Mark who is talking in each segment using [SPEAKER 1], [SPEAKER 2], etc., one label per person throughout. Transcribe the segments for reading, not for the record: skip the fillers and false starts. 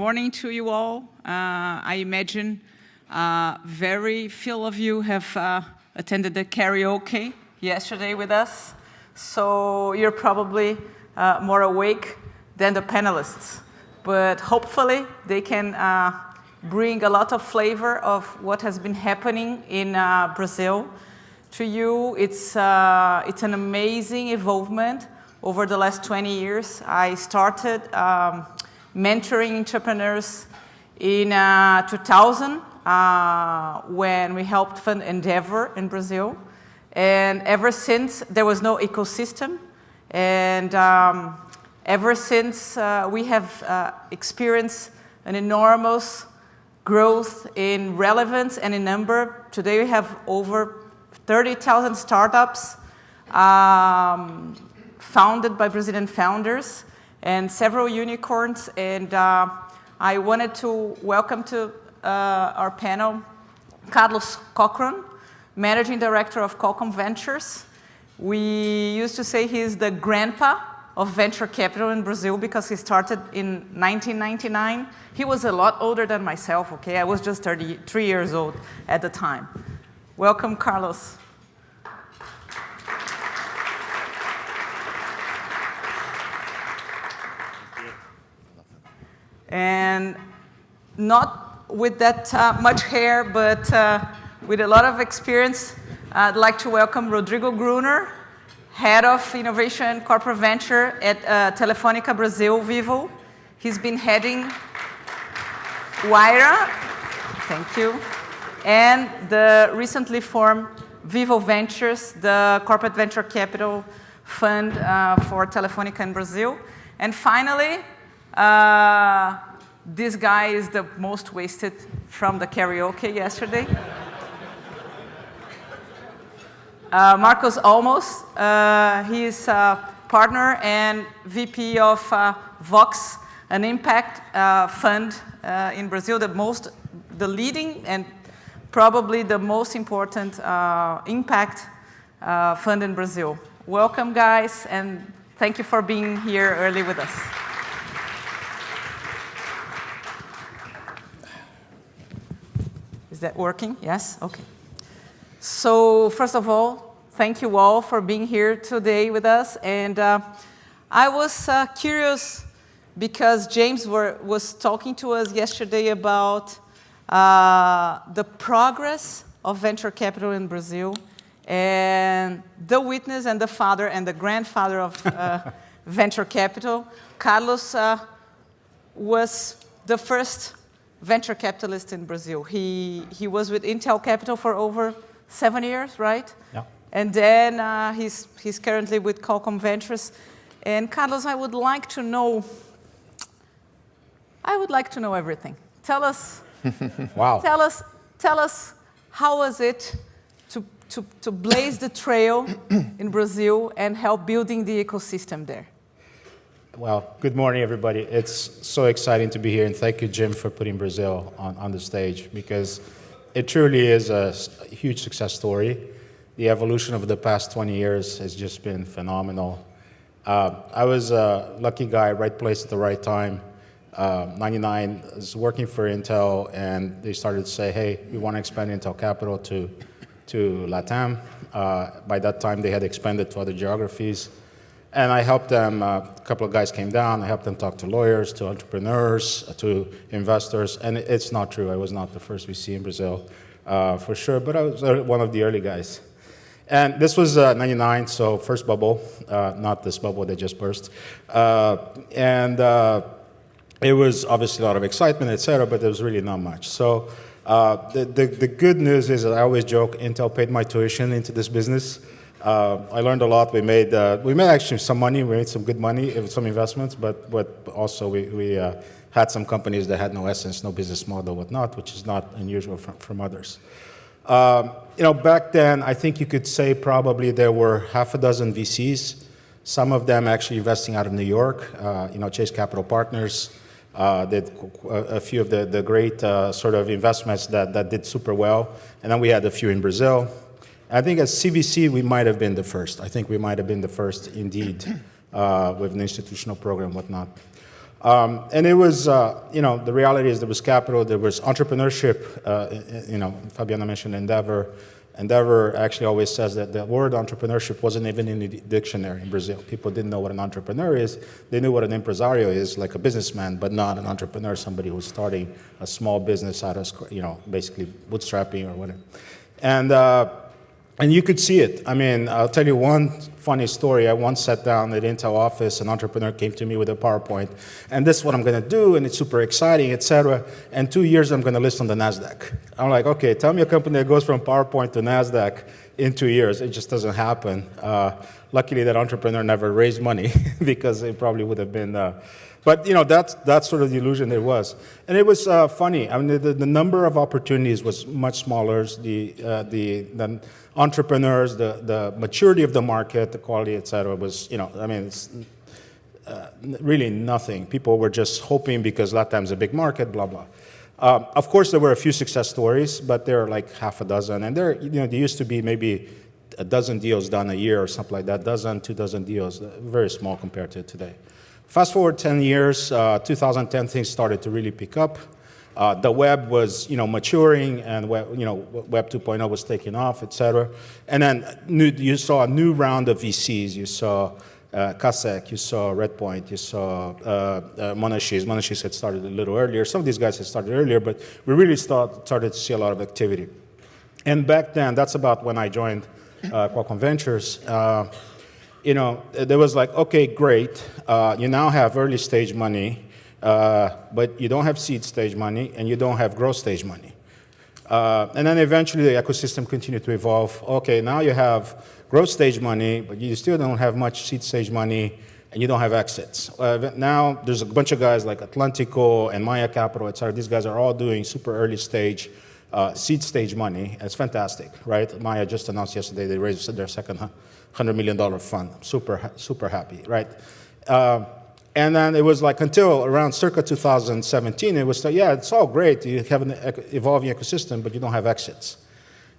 [SPEAKER 1] Morning to you all. I imagine very few of you have attended the karaoke yesterday with us, so you're probably more awake than the panelists. But hopefully they can bring a lot of flavor of what has been happening in Brazil to you. It's an amazing evolvement over the last 20 years. I started mentoring entrepreneurs in 2000 when we helped fund Endeavor in Brazil. And ever since, there was no ecosystem. And ever since, we have experienced an enormous growth in relevance and in number. Today, we have over 30,000 startups founded by Brazilian founders and several unicorns. And I wanted to welcome to our panel Carlos Cochran, Managing Director of Qualcomm Ventures. We used to say he's the grandpa of venture capital in Brazil because he started in 1999. He was a lot older than myself, okay? I was just 33 years old at the time. Welcome, Carlos. And not with that much hair, but with a lot of experience, I'd like to welcome Rodrigo Gruner, Head of Innovation and Corporate Venture at Telefônica Brasil Vivo. He's been heading Waira, thank you, and the recently formed Vivo Ventures, the corporate venture capital fund for Telefônica in Brazil. And finally, this guy is the most wasted from the karaoke yesterday. Marcos Olmos, he is a partner and VP of Vox, an impact fund in Brazil, the leading and probably the most important impact fund in Brazil. Welcome, guys, and thank you for being here early with us. Is that working? Yes? Okay. So first of all, thank you all for being here today with us. And I was curious because James was talking to us yesterday about the progress of venture capital in Brazil and the witness and the father and the grandfather of venture capital. Carlos was the first venture capitalist in Brazil. He was with Intel Capital for over 7 years, right?
[SPEAKER 2] Yeah.
[SPEAKER 1] And then he's currently with Qualcomm Ventures. And Carlos, I would like to know everything. Tell us.
[SPEAKER 2] Wow.
[SPEAKER 1] Tell us how was it to blaze the trail in Brazil and help building the ecosystem there?
[SPEAKER 2] Well, good morning, everybody. It's so exciting to be here, and thank you, Jim, for putting Brazil on the stage, because it truly is a huge success story. The evolution of the past 20 years has just been phenomenal. I was a lucky guy, right place at the right time. 99, I was working for Intel, and they started to say, hey, we want to expand Intel Capital to LATAM. By that time, they had expanded to other geographies. And I helped them, a couple of guys came down, I helped them talk to lawyers, to entrepreneurs, to investors, and it's not true. I was not the first VC in Brazil, for sure, but I was one of the early guys. And this was 99, so first bubble, not this bubble that just burst. It was obviously a lot of excitement, et cetera, but there was really not much. So the good news is that I always joke, Intel paid my tuition into this business. I learned a lot. We made actually some money. We made some good money, some investments, but also we had some companies that had no essence, no business model, whatnot, which is not unusual from others. Back then, I think you could say probably there were half a dozen VCs, some of them actually investing out of New York. Chase Capital Partners did a few of the great sort of investments that did super well, and then we had a few in Brazil. I think as CVC, we might have been the first. I think we might have been the first, indeed, with an institutional program, whatnot. And it was, the reality is there was capital, there was entrepreneurship. Fabiana mentioned Endeavor. Endeavor actually always says that the word entrepreneurship wasn't even in the dictionary in Brazil. People didn't know what an entrepreneur is. They knew what an empresario is, like a businessman, but not an entrepreneur, somebody who's starting a small business out of, basically bootstrapping or whatever. And you could see it. I mean, I'll tell you one funny story. I once sat down at Intel office, an entrepreneur came to me with a PowerPoint, and this is what I'm going to do, and it's super exciting, et cetera. And 2 years, I'm going to list on the NASDAQ. I'm like, okay, tell me a company that goes from PowerPoint to NASDAQ in 2 years. It just doesn't happen. Luckily, that entrepreneur never raised money because it probably would have been. But that's sort of the illusion there was, and it was funny. I mean, the number of opportunities was much smaller. The entrepreneurs, the maturity of the market, the quality, et cetera, was it's really nothing. People were just hoping because LATAM's a big market, blah blah. Of course, there were a few success stories, but there are like half a dozen, and there used to be maybe a dozen deals done a year or something like that, 2 dozen deals, very small compared to today. Fast forward 10 years, 2010, things started to really pick up. The web was, maturing, and Web 2.0 was taking off, et cetera. And then you saw a new round of VCs. You saw Kasek, you saw Redpoint, you saw Monashis. Monashis had started a little earlier. Some of these guys had started earlier, but we really started to see a lot of activity. And back then, that's about when I joined Qualcomm Ventures. There was like, okay, great. You now have early stage money, but you don't have seed stage money, and you don't have growth stage money. And then eventually the ecosystem continued to evolve. Okay, now you have growth stage money, but you still don't have much seed stage money, and you don't have exits. Now there's a bunch of guys like Atlantico and Maya Capital, et cetera. These guys are all doing super early stage seed stage money. It's fantastic, right? Maya just announced yesterday they raised their second $100 million fund. Super happy, right? And then it was like until around circa 2017, it was, it's all great. You have an evolving ecosystem, but you don't have exits.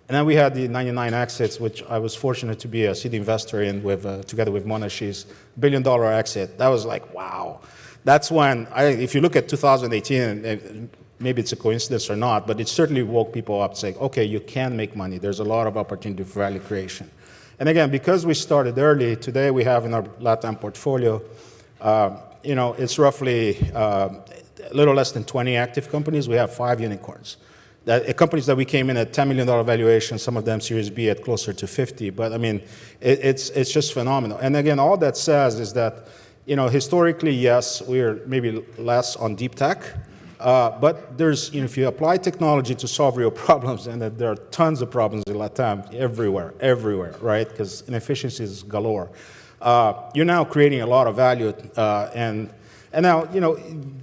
[SPEAKER 2] And then we had the 99 exits, which I was fortunate to be a seed investor in together with Monashis, $1 billion exit. That was like, wow. That's when, if you look at 2018, maybe it's a coincidence or not, but it certainly woke people up saying, okay, you can make money. There's a lot of opportunity for value creation. And again, because we started early, today we have in our LATAM portfolio, it's roughly a little less than 20 active companies. We have 5 unicorns. Companies that we came in at $10 million valuation, some of them Series B at closer to 50. But I mean, it's just phenomenal. And again, all that says is that, historically, yes, we're maybe less on deep tech. But there's, if you apply technology to solve real problems, and there are tons of problems in LATAM everywhere, right? Because inefficiencies galore. You're now creating a lot of value, and now,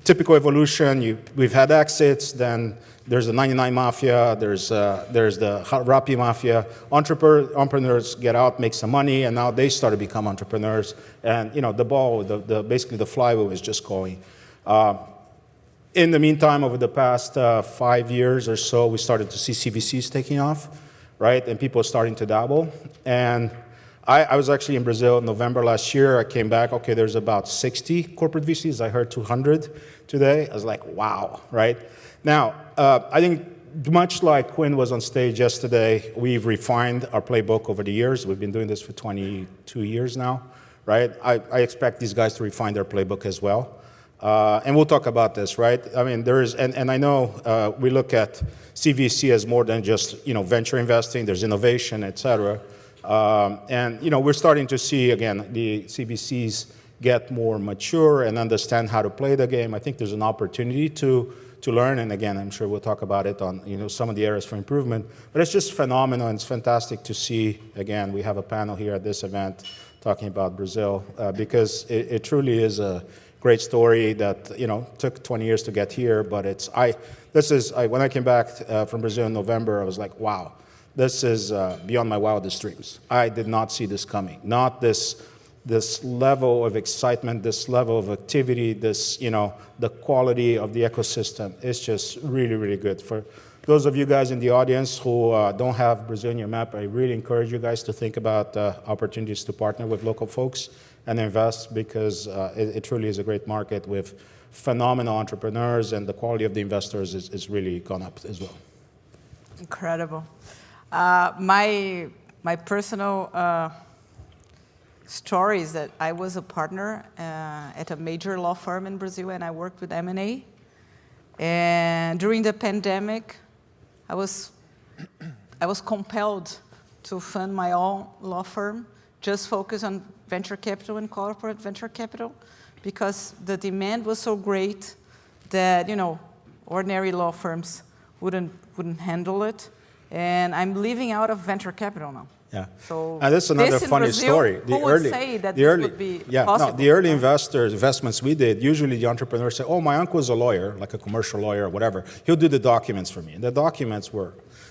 [SPEAKER 2] typical evolution. We've had exits, then there's the 99 mafia, there's the Rappi mafia. Entrepreneurs get out, make some money, and now they start to become entrepreneurs. And the ball, basically the flywheel is just going. In the meantime, over the past 5 years or so, we started to see CVCs taking off, right? And people starting to dabble. And I was actually in Brazil in November last year. I came back, okay, there's about 60 corporate VCs. I heard 200 today. I was like, wow, right? Now, I think much like Quinn was on stage yesterday, we've refined our playbook over the years. We've been doing this for 22 years now, right? I expect these guys to refine their playbook as well. And we'll talk about this, right? I mean, there is, and I know we look at CVC as more than just, venture investing. There's innovation, et cetera. And, we're starting to see, again, the CVCs get more mature and understand how to play the game. I think there's an opportunity to learn. And again, I'm sure we'll talk about it on, some of the areas for improvement. But it's just phenomenal, and it's fantastic to see. Again, we have a panel here at this event talking about Brazil, because it truly is a great story that took 20 years to get here, but when I came back from Brazil in November, I was like, wow, this is beyond my wildest dreams. I did not see this coming. Not this level of excitement, this level of activity, the quality of the ecosystem. It's just really, really good. For those of you guys in the audience who don't have Brazil in your map, I really encourage you guys to think about opportunities to partner with local folks and invest, because it truly is a great market with phenomenal entrepreneurs, and the quality of the investors is really gone up as well.
[SPEAKER 1] Incredible. My personal story is that I was a partner at a major law firm in Brazil, and I worked with M&A. And during the pandemic, I was compelled to fund my own law firm, just focus on venture capital and corporate venture capital, because the demand was so great that, ordinary law firms wouldn't handle it. And I'm living out of venture capital now.
[SPEAKER 2] Yeah.
[SPEAKER 1] So
[SPEAKER 2] and that's another funny
[SPEAKER 1] Brazil,
[SPEAKER 2] story.
[SPEAKER 1] Who would say that this would be possible?
[SPEAKER 2] The early investments we did, usually the entrepreneurs say, oh, my uncle is a lawyer, like a commercial lawyer or whatever. He'll do the documents for me. And the documents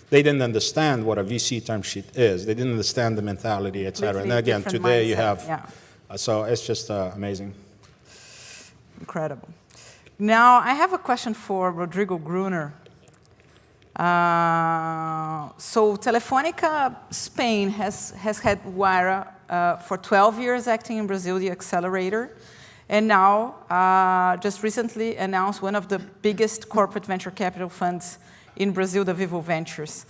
[SPEAKER 2] they didn't understand what a VC term sheet is. They didn't understand the mentality, et cetera. And then again, today you have, so it's just amazing.
[SPEAKER 1] Incredible. Now, I have a question for Rodrigo Gruner. So Telefónica Spain has had Wayra for 12 years acting in Brazil, the accelerator, and now just recently announced one of the biggest corporate venture capital funds in Brazil, the Vivo Ventures.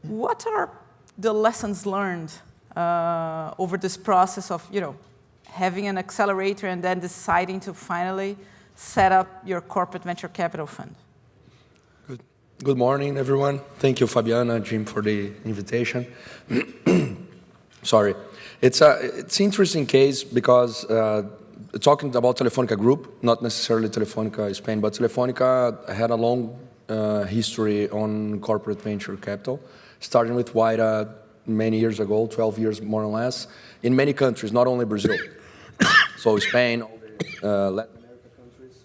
[SPEAKER 1] What are the lessons learned over this process of, having an accelerator and then deciding to finally set up your corporate venture capital fund?
[SPEAKER 3] Good morning, everyone. Thank you, Fabiana, Jim, for the invitation. Sorry. It's an interesting case because talking about Telefónica Group, not necessarily Telefónica Spain, but Telefónica had a long history on corporate venture capital, starting with Wayra many years ago, 12 years more or less, in many countries, not only Brazil. So Spain, all the Latin America countries.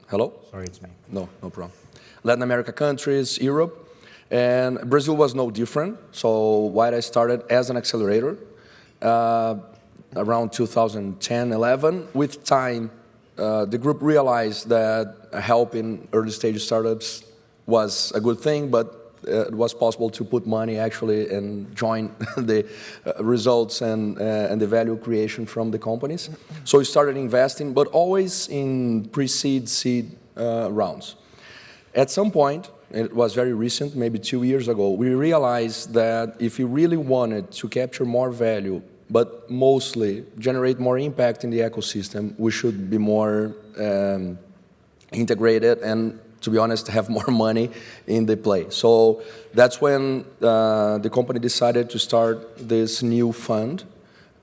[SPEAKER 3] Hello?
[SPEAKER 2] Sorry, it's me.
[SPEAKER 3] No problem. Latin America countries, Europe, and Brazil was no different. So Wayra started as an accelerator around 2010, 11. With time, the group realized that helping early stage startups was a good thing, but it was possible to put money actually and join the results and the value creation from the companies. So we started investing, but always in pre-seed, seed rounds. At some point, and it was very recent, maybe 2 years ago, we realized that if we really wanted to capture more value, but mostly generate more impact in the ecosystem, we should be more integrated and, to be honest, have more money in the play. So that's when the company decided to start this new fund.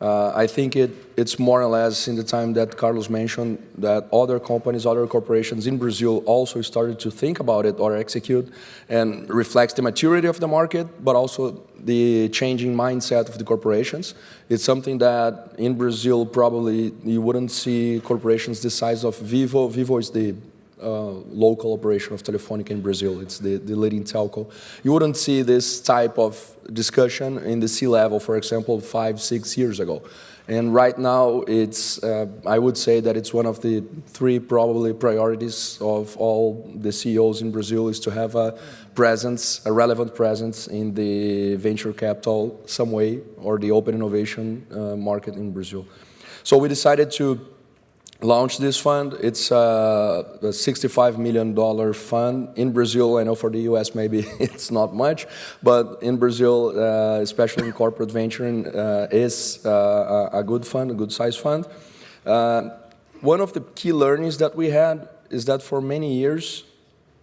[SPEAKER 3] I think it's more or less in the time that Carlos mentioned that other companies, other corporations in Brazil also started to think about it or execute, and reflects the maturity of the market, but also the changing mindset of the corporations. It's something that in Brazil probably you wouldn't see corporations the size of Vivo. Vivo is the local operation of Telefónica in Brazil. It's the leading telco. You wouldn't see this type of discussion in the C-level, for example, 5, 6 years ago. And right now, it's I would say that it's one of the 3 probably priorities of all the CEOs in Brazil is to have a presence, a relevant presence in the venture capital some way, or the open innovation market in Brazil. So we decided to launch this fund. It's a $65 million fund. In Brazil, I know for the US maybe it's not much, but in Brazil, especially in corporate venturing, is a good fund, a good size fund. One of the key learnings that we had is that for many years,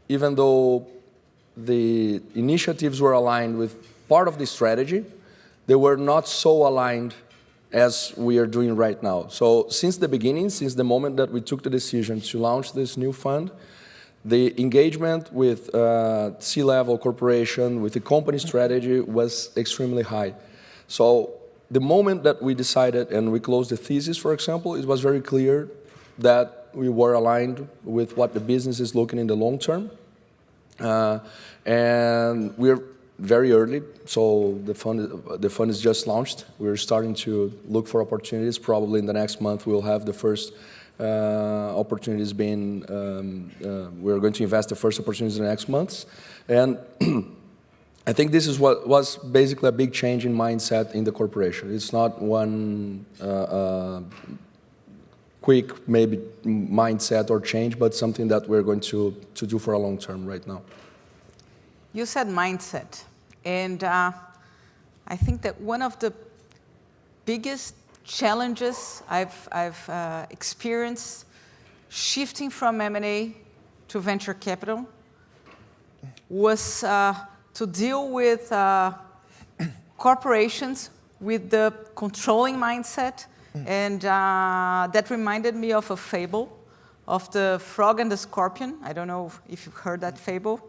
[SPEAKER 3] even though the initiatives were aligned with part of the strategy, they were not so aligned as we are doing right now. So since the beginning, since the moment that we took the decision to launch this new fund, the engagement with C-level corporation, with the company strategy was extremely high. So the moment that we decided and we closed the thesis, for example, it was very clear that we were aligned with what the business is looking in the long term. And we're very early, so the fund is just launched. We're starting to look for opportunities. Probably in the next month we'll have the first opportunities being. We're going to invest the first opportunities in the next months, and I think this is what was basically a big change in mindset in the corporation. It's not one quick maybe mindset or change, but something that we're going to do for a long term right now.
[SPEAKER 1] You said mindset, and I think that one of the biggest challenges I've experienced shifting from M&A to venture capital was to deal with corporations with the controlling mindset, and that reminded me of a fable of the frog and the scorpion. I don't know if you've heard that fable,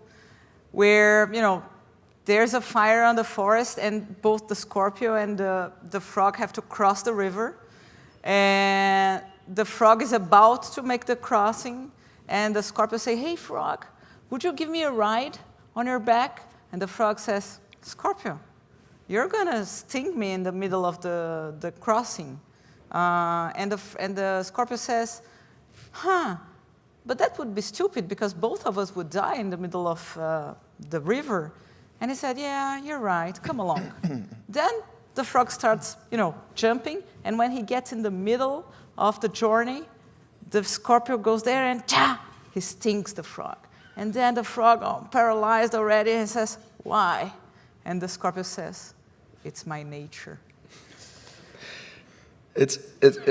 [SPEAKER 1] where, you know, there's a fire on the forest, and both the scorpion and the frog have to cross the river. And the frog is about to make the crossing, and the scorpion say, "Hey, frog, would you give me a ride on your back?" And the frog says, "Scorpion, you're gonna sting me in the middle of the crossing." And the scorpion says, "Huh, but that would be stupid because both of us would die in the middle of the river." And he said, "Yeah, you're right, come along." Then the frog starts, you know, jumping, and when he gets in the middle of the journey, the scorpion goes there and he stings the frog. And then the frog, paralyzed already, and says, "Why?" And the scorpion says, "It's my nature."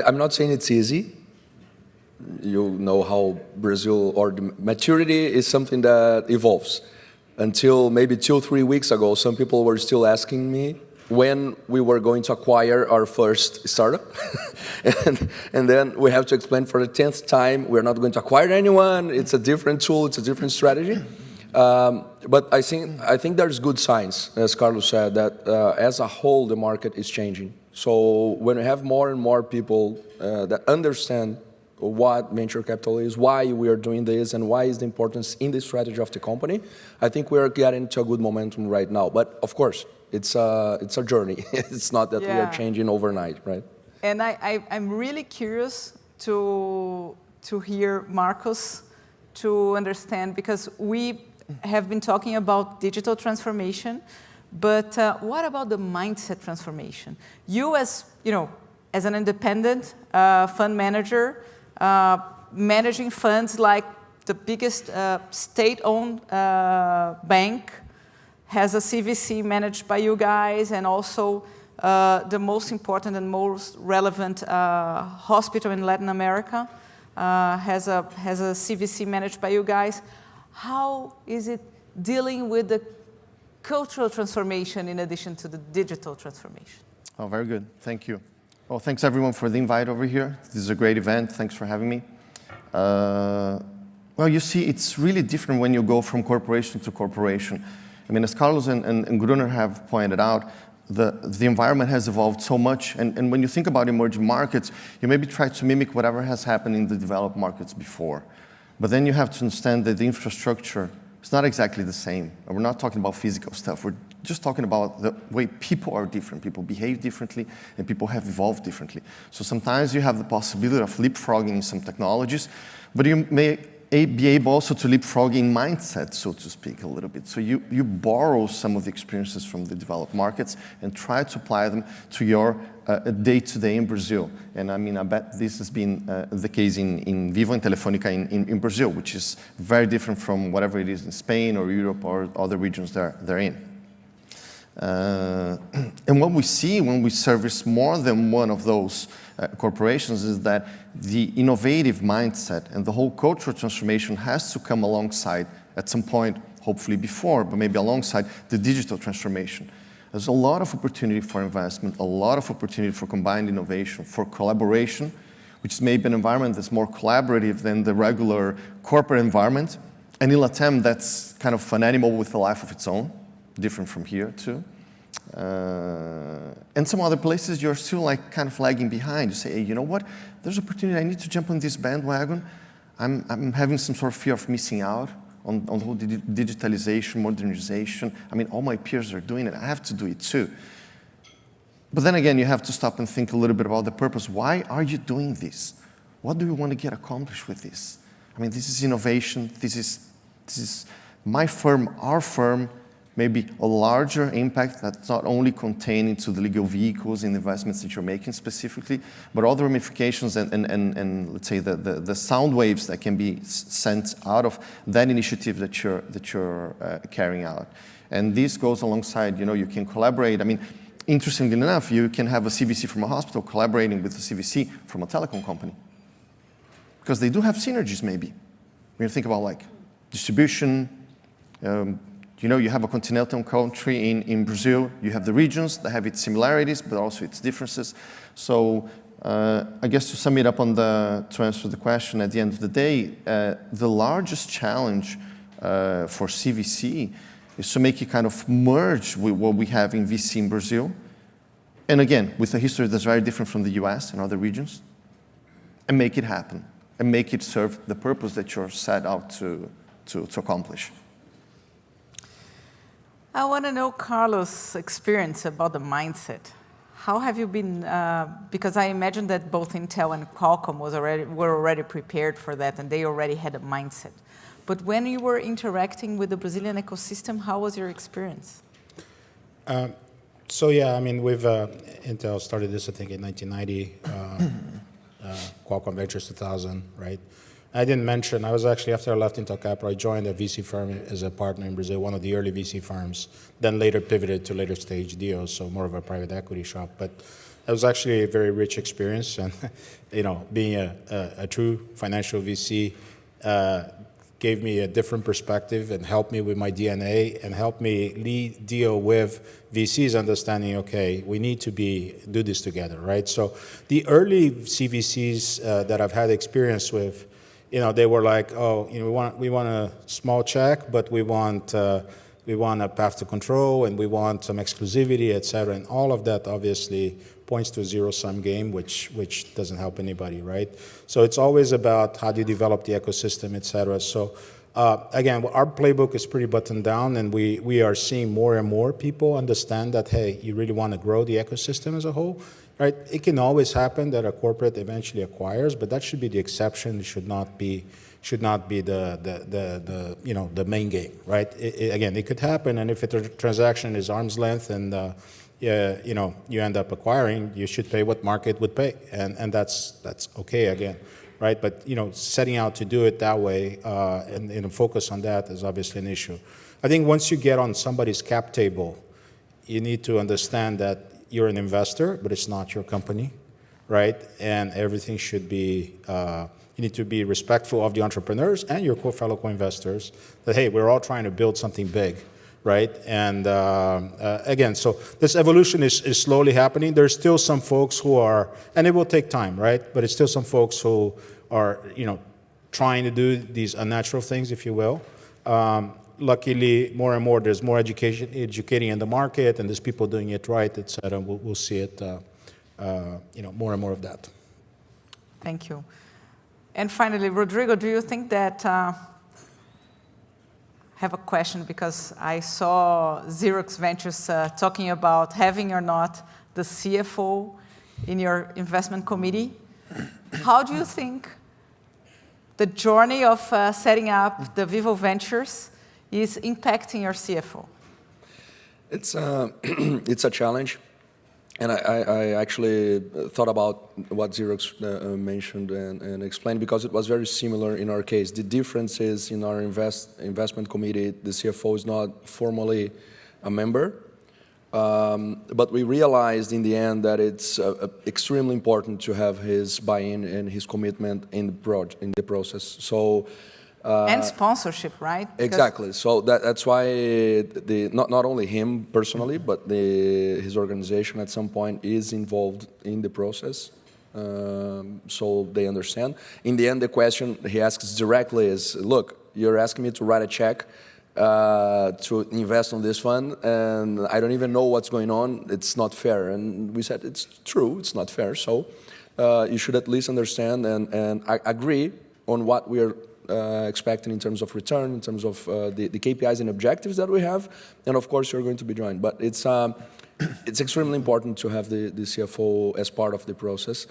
[SPEAKER 3] I'm not saying it's easy. You know how Brazil, or the maturity is something that evolves. Until maybe 2-3 weeks ago, some people were still asking me when we were going to acquire our first startup. and then we have to explain for the 10th time, we're not going to acquire anyone. It's a different tool. It's a different strategy. But I think there's good signs, as Carlos said, that as a whole, the market is changing. So when we have more and more people that understand what venture capital is, why we are doing this, and why is the importance in the strategy of the company, I think we are getting to a good momentum right now. But of course, it's a journey. It's not that we are changing overnight, right?
[SPEAKER 1] And I'm really curious to hear Marcos, to understand, because we have been talking about digital transformation, but what about the mindset transformation? You, as you know, as an independent fund manager, managing funds like the biggest state-owned bank, has a CVC managed by you guys, and also the most important and most relevant hospital in Latin America has a CVC managed by you guys. How is it dealing with the cultural transformation in addition to the digital transformation?
[SPEAKER 4] Oh, very good. Thank you. Well, thanks everyone for the invite over here. This is a great event. Thanks for having me. Well, you see, it's really different when you go from corporation to corporation. I mean, as Carlos and Gruner have pointed out, the environment has evolved so much. And when you think about emerging markets, you maybe try to mimic whatever has happened in the developed markets before. But then you have to understand that the infrastructure is not exactly the same. And we're not talking about physical stuff. We're just talking about the way people are different. People behave differently, and people have evolved differently. So sometimes you have the possibility of leapfrogging in some technologies, but you may be able also to leapfrog in mindset, so to speak, a little bit. So you borrow some of the experiences from the developed markets and try to apply them to your day-to-day in Brazil. And I mean, I bet this has been the case in Vivo and Telefónica in Brazil, which is very different from whatever it is in Spain or Europe or other regions they're in. And what we see when we service more than one of those corporations is that the innovative mindset and the whole cultural transformation has to come alongside at some point, hopefully before, but maybe alongside the digital transformation. There's a lot of opportunity for investment, a lot of opportunity for combined innovation, for collaboration, which is maybe an environment that's more collaborative than the regular corporate environment. And in LATAM, that's kind of an animal with a life of its own, different from here too. And some other places you're still like kind of lagging behind. You say, hey, you know what? There's opportunity. I need to jump on this bandwagon. I'm having some sort of fear of missing out on the whole digitalization, modernization. I mean, all my peers are doing it. I have to do it too. But then again, you have to stop and think a little bit about the purpose. Why are you doing this? What do we want to get accomplished with this? I mean, this is innovation. This is my firm, our firm, maybe a larger impact that's not only contained into the legal vehicles and investments that you're making specifically, but all the ramifications and let's say the sound waves that can be sent out of that initiative that you're carrying out. And this goes alongside, you can collaborate. I mean, interestingly enough, you can have a CVC from a hospital collaborating with a CVC from a telecom company. Because they do have synergies, maybe. When you think about like distribution, you have a continental country in Brazil, you have the regions that have its similarities, but also its differences. So I guess to sum it up to answer the question, at the end of the day, the largest challenge for CVC is to make it kind of merge with what we have in VC in Brazil. And again, with a history that's very different from the US and other regions, and make it happen, and make it serve the purpose that you're set out to accomplish.
[SPEAKER 1] I want to know Carlos' experience about the mindset. How have you been, because I imagine that both Intel and Qualcomm were already prepared for that, and they already had a mindset. But when you were interacting with the Brazilian ecosystem, how was your experience?
[SPEAKER 2] So yeah, I mean, Intel started this, I think, in 1990, Qualcomm Ventures 2000, right? I didn't mention, I was actually, after I left Intel Capital, I joined a VC firm as a partner in Brazil, one of the early VC firms, then later pivoted to later stage deals, so more of a private equity shop. But it was actually a very rich experience, and being a true financial VC gave me a different perspective and helped me with my DNA and helped me deal with VCs understanding, okay, we need to do this together, right? So the early CVCs that I've had experience with, they were like, oh, we want a small check, but we want a path to control, and we want some exclusivity, et cetera. And all of that obviously points to a zero-sum game, which doesn't help anybody, right? So it's always about how do you develop the ecosystem, et cetera. So again, our playbook is pretty buttoned down, and we are seeing more and more people understand that, hey, you really want to grow the ecosystem as a whole, right? It can always happen that a corporate eventually acquires, but that should be the exception. It should not be the main game, right? Again, it could happen, and if the transaction is arm's length and you end up acquiring, you should pay what market would pay, and that's okay again, right? But setting out to do it that way and focus on that is obviously an issue. I think once you get on somebody's cap table, you need to understand that you're an investor, but it's not your company, right? And everything should be. You need to be respectful of the entrepreneurs and your fellow co-investors. That hey, we're all trying to build something big. Right, and again, so this evolution is slowly happening. There's still some folks who are, and it will take time, right? But it's still some folks who are, trying to do these unnatural things, if you will. Luckily, more and more, there's more educating in the market, and there's people doing it right, et cetera. We'll see it, more and more of that.
[SPEAKER 1] Thank you. And finally, Rodrigo, do you think that? Have a question because I saw Xerox Ventures talking about having or not the CFO in your investment committee. How do you think the journey of setting up the Vivo Ventures is impacting your CFO?
[SPEAKER 3] It's a challenge. And I actually thought about what Xerox mentioned and explained because it was very similar in our case. The difference is in our investment committee, the CFO is not formally a member, but we realized in the end that it's extremely important to have his buy-in and his commitment in the process. So.
[SPEAKER 1] And sponsorship, right? Because
[SPEAKER 3] exactly. So that's why not only him personally, but his organization at some point is involved in the process, so they understand. In the end, the question he asks directly is, look, you're asking me to write a check to invest on this fund, and I don't even know what's going on. It's not fair. And we said, it's true, it's not fair. So you should at least understand and agree on what we are expecting in terms of return, in terms of the KPIs and objectives that we have, and of course you're going to be joined. But it's extremely important to have the CFO as part of the process,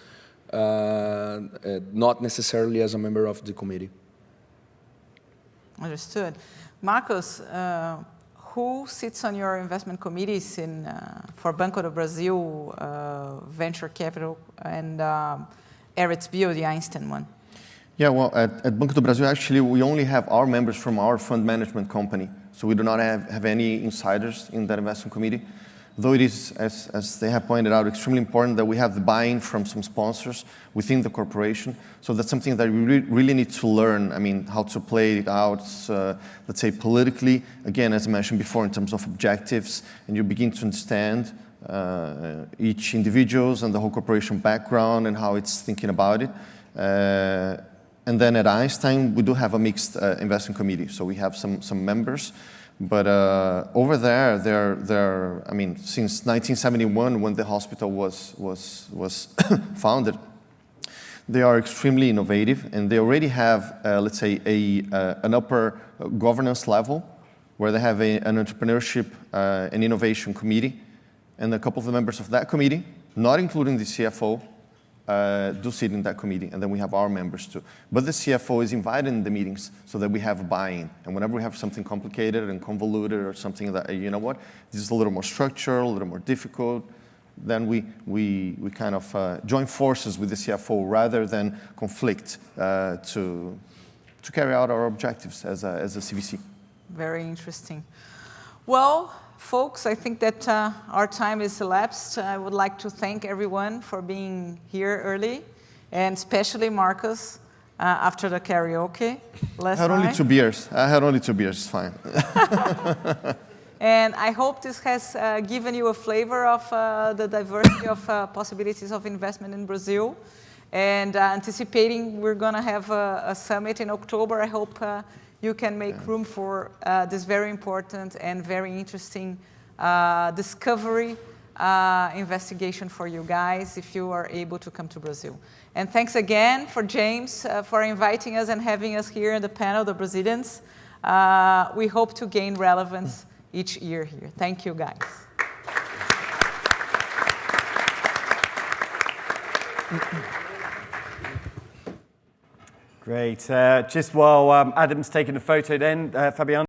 [SPEAKER 3] not necessarily as a member of the committee.
[SPEAKER 1] Understood. Marcos, who sits on your investment committees for Banco do Brasil, Venture Capital, and Eretz Bio, the Einstein one?
[SPEAKER 4] Yeah, well, at Banco do Brasil, actually, we only have our members from our fund management company. So we do not have any insiders in that investment committee. Though it is, as they have pointed out, extremely important that we have the buy-in from some sponsors within the corporation. So that's something that we really need to learn. I mean, how to play it out, let's say, politically. Again, as I mentioned before, in terms of objectives, and you begin to understand each individual's and the whole corporation background and how it's thinking about it. And then at Einstein, we do have a mixed investment committee. So we have some members. But over there, they're, I mean, since 1971, when the hospital was founded, they are extremely innovative, and they already have, let's say, an upper governance level, where they have an entrepreneurship and innovation committee, and a couple of the members of that committee, not including the CFO, do sit in that committee, and then we have our members too. But the CFO is invited in the meetings so that we have buy-in. And whenever we have something complicated and convoluted or something that, you know what, this is a little more structural, a little more difficult, then we kind of join forces with the CFO rather than conflict to carry out our objectives as a CVC.
[SPEAKER 1] Very interesting. Well, folks, I think that our time is elapsed. I would like to thank everyone for being here early, and especially Marcus after the karaoke last night.
[SPEAKER 4] I had only 2 beers. It's fine.
[SPEAKER 1] And I hope this has given you a flavor of the diversity of possibilities of investment in Brazil. And anticipating we're going to have a summit in October, I hope you can make room for this very important and very interesting discovery investigation for you guys if you are able to come to Brazil. And thanks again for James for inviting us and having us here in the panel, the Brazilians. We hope to gain relevance each year here. Thank you, guys.
[SPEAKER 5] Great. Just while Adam's taking a photo then, Fabian.